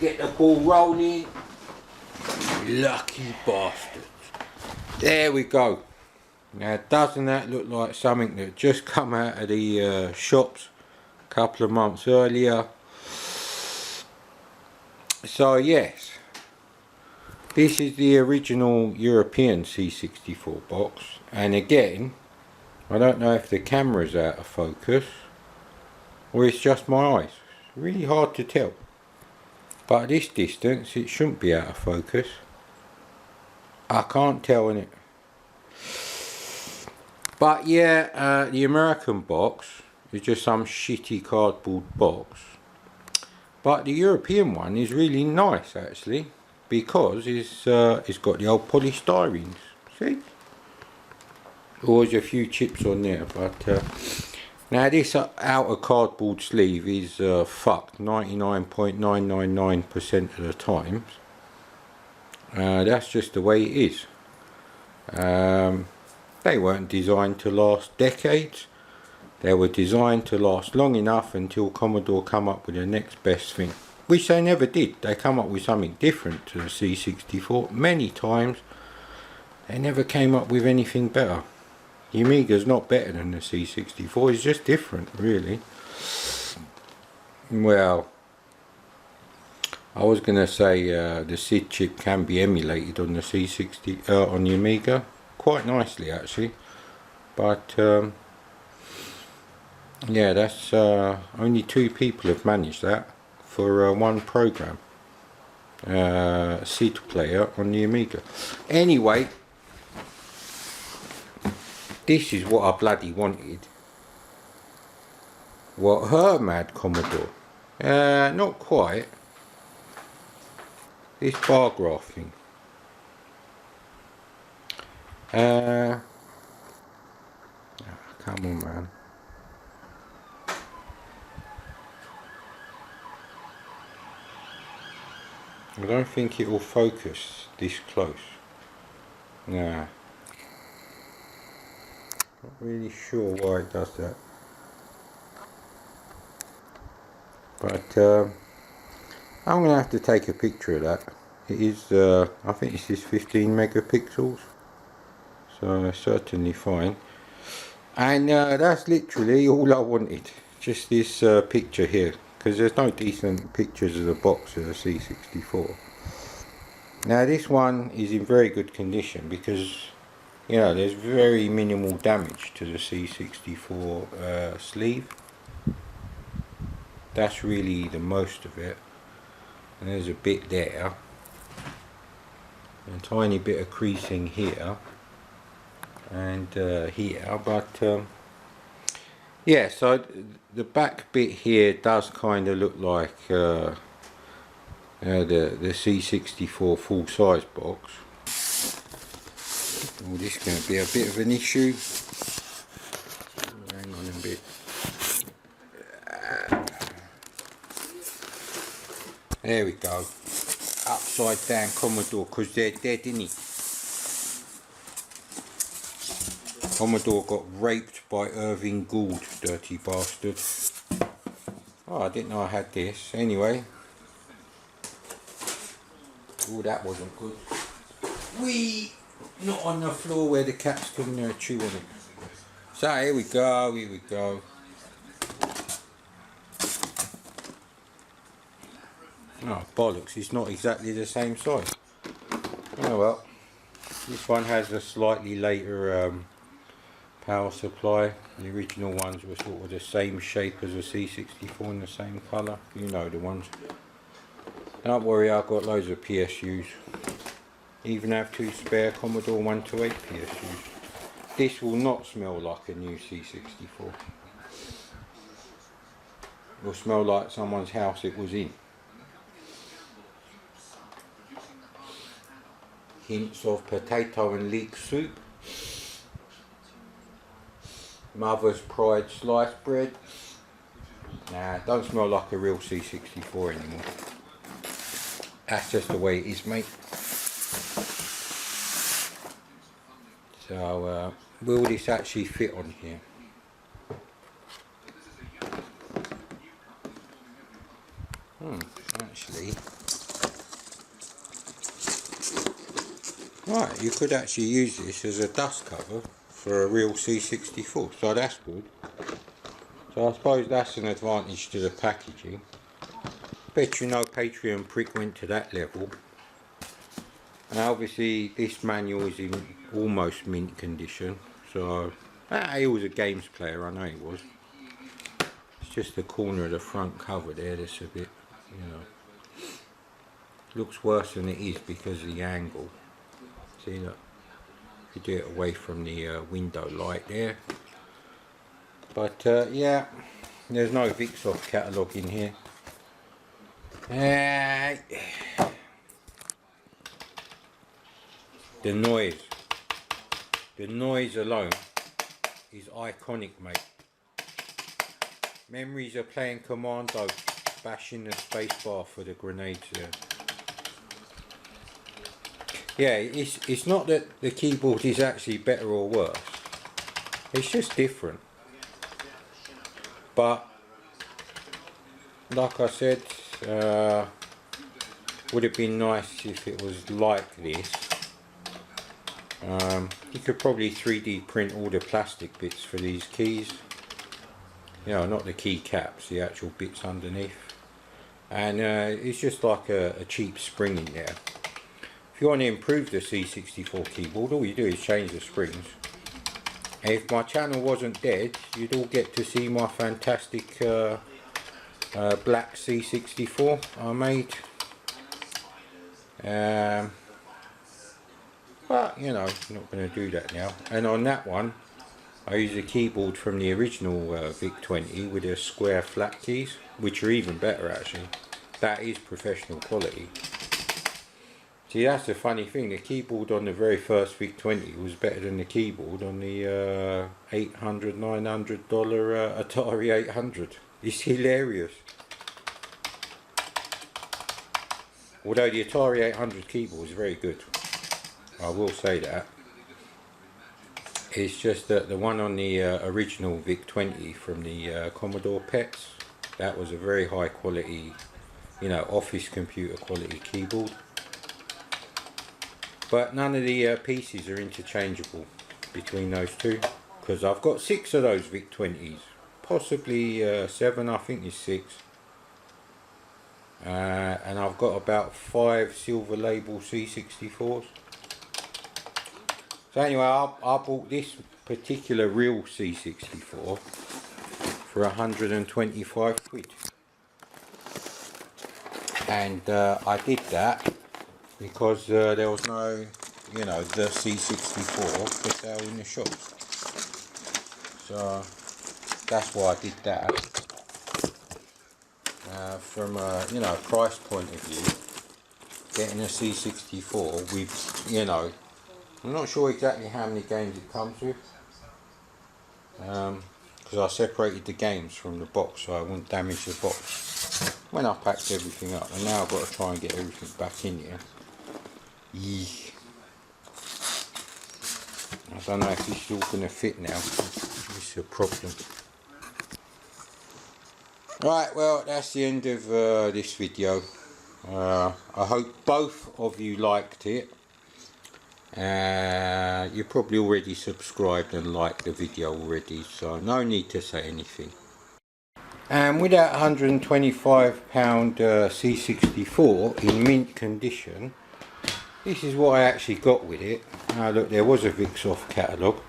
get the ball rolling. Lucky bastards. There we go. Now doesn't that look like something that just come out of the shops a couple of months earlier? So yes, this is the original European C64 box, and again, I don't know if the camera's out of focus or it's just my eyes. It's really hard to tell, but at this distance it shouldn't be out of focus. I can't tell in it. But yeah, the American box is just some shitty cardboard box. But the European one is really nice actually, because it's got the old polystyrenes. See? Always a few chips on there, but now this outer cardboard sleeve is fucked 99.999% of the times. That's just the way it is. They weren't designed to last decades. They were designed to last long enough until Commodore come up with the next best thing, which they never did. They come up with something different to the C64 many times. They never came up with anything better. The Amiga's not better than the C64, it's just different really. Well, I was going to say the SID chip can be emulated on the C60 on the Amiga quite nicely actually, but yeah, that's only 2 people have managed that for one program, SID player on the Amiga. Anyway, this is what I bloody wanted. What her Mad Commodore? Not quite. This bar graph thing. Oh, come on, man. I don't think it will focus this close. Nah. Not really sure why it does that. But I'm going to have to take a picture of that. It is, I think this is 15 megapixels. So certainly fine. And that's literally all I wanted. Just this picture here. Because there's no decent pictures of the box of the C64. Now this one is in very good condition because, you know, there's very minimal damage to the C64 sleeve. That's really the most of it. And there's a bit there. A tiny bit of creasing here. And here. But yeah, so the back bit here does kind of look like the C64 full size box. Oh, this is going to be a bit of an issue. Hang on a bit. There we go. Upside down Commodore, because they're dead, innit? Commodore got raped by Irving Gould, dirty bastard. Oh, I didn't know I had this. Anyway. Oh, that wasn't good. Whee! Not on the floor where the cats can chew on it. So here we go, here we go. Oh bollocks, it's not exactly the same size. Oh well. This one has a slightly later power supply. The original ones were sort of the same shape as a C64 and the same colour. You know the ones. Don't worry, I've got loads of PSUs. Even have 2 spare Commodore 128 PSUs. This will not smell like a new C64. It will smell like someone's house it was in. Hints of potato and leek soup. Mother's Pride sliced bread. Nah, don't smell like a real C64 anymore. That's just the way it is, mate. So, will this actually fit on here? Actually, Right, you could actually use this as a dust cover for a real C64, so that's good. So I suppose that's an advantage to the packaging. Bet you no Patreon prick went to that level. And obviously this manual is in almost mint condition, so he was a games player, I know he was. It's just the corner of the front cover there that's a bit, you know, looks worse than it is because of the angle. See, look, you do it away from the window light there. But yeah, there's no Vixoft catalogue in here. The noise alone is iconic, mate. Memories of playing Commando, bashing the spacebar for the grenades there. Yeah, it's not that the keyboard is actually better or worse. It's just different. But like I said, would have been nice if it was like this. You could probably 3D print all the plastic bits for these keys. You know, not the key caps, the actual bits underneath. And it's just like a cheap spring in there. If you want to improve the C64 keyboard, all you do is change the springs. And if my channel wasn't dead, you'd all get to see my fantastic black C64 I made. But you know, I'm not going to do that now. And on that one, I use a keyboard from the original VIC-20 with a square flat keys, which are even better actually. That is professional quality. See, that's the funny thing, the keyboard on the very first VIC-20 was better than the keyboard on the $800, $900 Atari 800. It's hilarious. Although the Atari 800 keyboard is very good, I will say that. It's just that the one on the original VIC-20 from the Commodore PETs, that was a very high quality, you know, office computer quality keyboard. But none of the pieces are interchangeable between those two, because I've got 6 of those VIC-20s, possibly 7, I think it's 6. And I've got about 5 silver label C64s. So anyway, I bought this particular real C64 for 125 quid. And I did that because there was no, you know, the C64 for sale in the shops. So that's why I did that. From a, you know, price point of view, getting a C64 with, you know, I'm not sure exactly how many games it comes with, because I separated the games from the box so I wouldn't damage the box when I packed everything up, and now I've got to try and get everything back in here. I don't know if this is all going to fit now. It's a problem. Right, well, that's the end of this video. I hope both of you liked it. You probably already subscribed and liked the video already, so no need to say anything. And with that £125 C64 in mint condition, this is what I actually got with it. Now look, there was a Vixoft catalogue.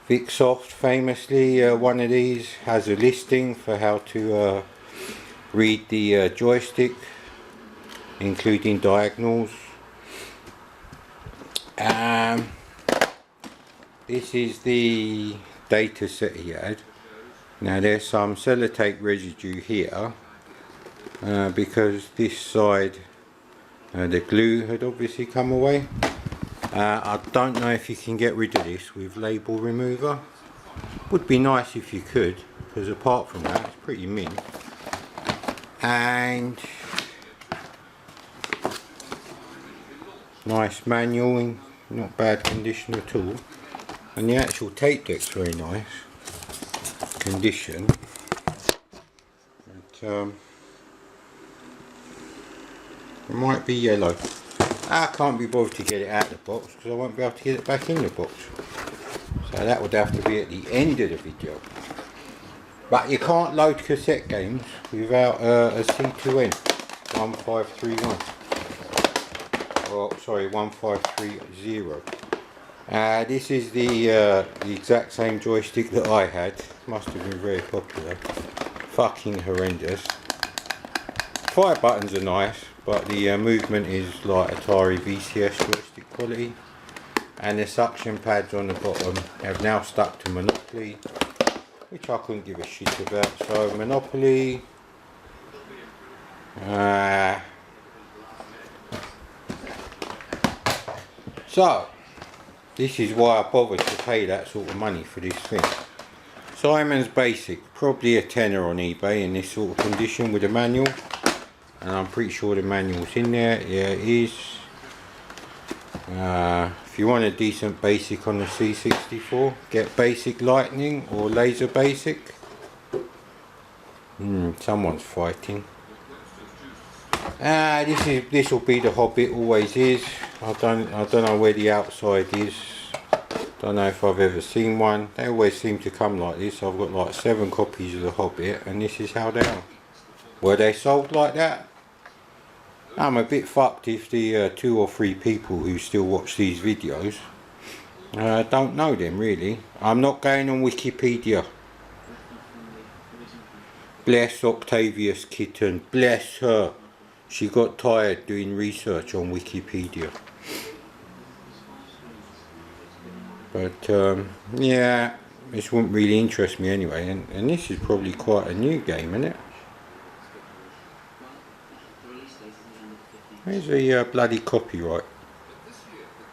Vixoft famously, one of these has a listing for how to read the joystick, including diagonals. This is the data set he had. Now there's some sellotape residue here because this side the glue had obviously come away. I don't know if you can get rid of this with label remover. Would be nice if you could, because apart from that it's pretty mint. And nice manual in not bad condition at all, and the actual tape deck's very nice condition. But, It might be yellow. I can't be bothered to get it out of the box because I won't be able to get it back in the box. So that would have to be at the end of the video. But you can't load cassette games without a C2N 1531. Oh, sorry, 1530. This is the exact same joystick that I had. Must have been very popular. Fucking horrendous. 5 buttons are nice, but the movement is like Atari VCS joystick quality. And the suction pads on the bottom have now stuck to Monopoly, which I couldn't give a shit about. So Monopoly. So this is why I bothered to pay that sort of money for this thing. Simon's Basic, probably a tenner on eBay in this sort of condition with a manual, and I'm pretty sure the manual's in there. Yeah, it is. If you want a decent basic on the C64, get Basic Lightning or Laser Basic. Someone's fighting. This will be the Hobbit, always is. I don't know where the outside is. Don't know if I've ever seen one. They always seem to come like this. I've got like 7 copies of the Hobbit, and this is how they are. Were they sold like that? I'm a bit fucked if the 2 or 3 people who still watch these videos don't know them really. I'm not going on Wikipedia. Bless Octavia's kitten. Bless her. She got tired doing research on Wikipedia. But yeah, this wouldn't really interest me anyway. And this is probably quite a new game, isn't it? Where's the bloody copyright?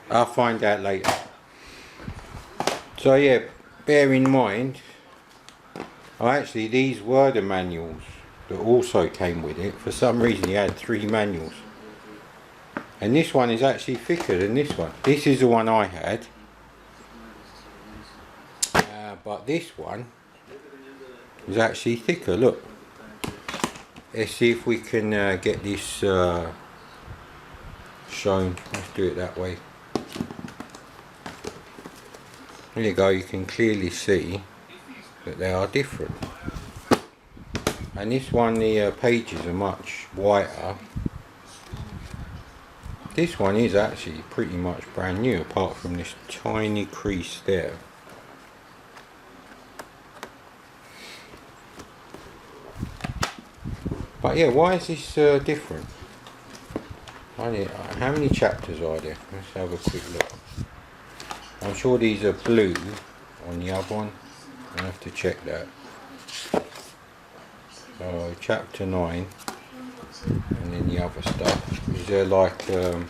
I'll find out later. So yeah, bear in mind, actually these were the manuals that also came with it. For some reason he had 3 manuals. And this one is actually thicker than this one. This is the one I had. But this one is actually thicker, look. Let's see if we can get this shown. Let's do it that way. There you go, you can clearly see that they are different. And this one, the pages are much whiter. This one is actually pretty much brand new, apart from this tiny crease there. But yeah, why is this different? How many chapters are there? Let's have a quick look. I'm sure these are blue on the other one. I'll have to check that. So chapter 9, and then the other stuff. Is there like a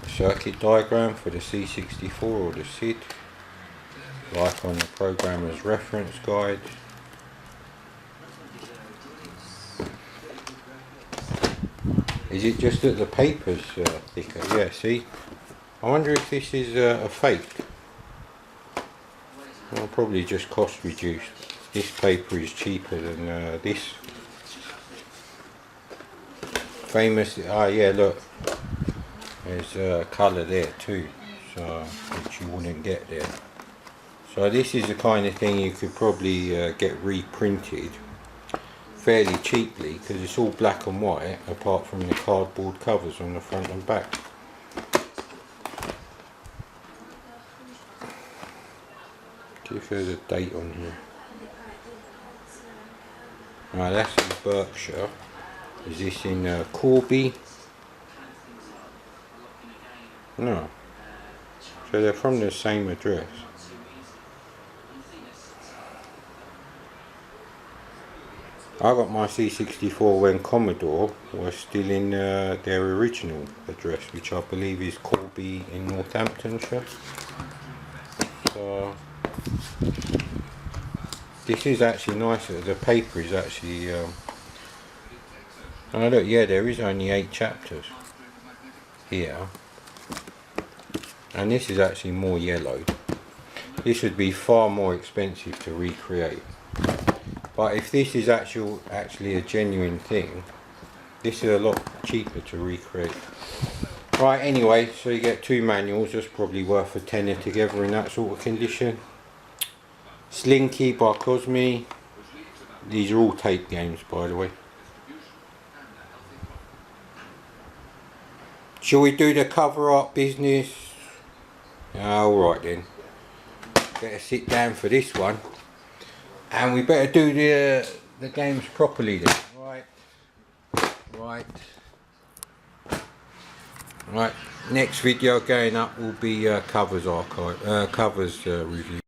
circuit diagram for the C64 or the SID? Like on the programmer's reference guide. Is it just that the paper's thicker? Yeah, see? I wonder if this is a fake. Well, probably just cost reduced. This paper is cheaper than this. Famous, yeah, look. There's a colour there too, so which you wouldn't get there. So this is the kind of thing you could probably get reprinted fairly cheaply, because it's all black and white apart from the cardboard covers on the front and back. See if there's a date on here. Right, that's in Berkshire. Is this in Corby? No. So they're from the same address. I got my C64 when Commodore was still in their original address, which I believe is Corby in Northamptonshire. So this is actually nicer. The paper is actually oh look, yeah, there is only 8 chapters here, and this is actually more yellowed. This would be far more expensive to recreate. But if this is actually a genuine thing, this is a lot cheaper to recreate. Right, anyway, so you get 2 manuals, that's probably worth a tenner together in that sort of condition. Slinky by Cosme. These are all tape games, by the way. Shall we do the cover art business? Alright then. Better sit down for this one. And we better do the games properly then. Right. Next video going up will be covers review.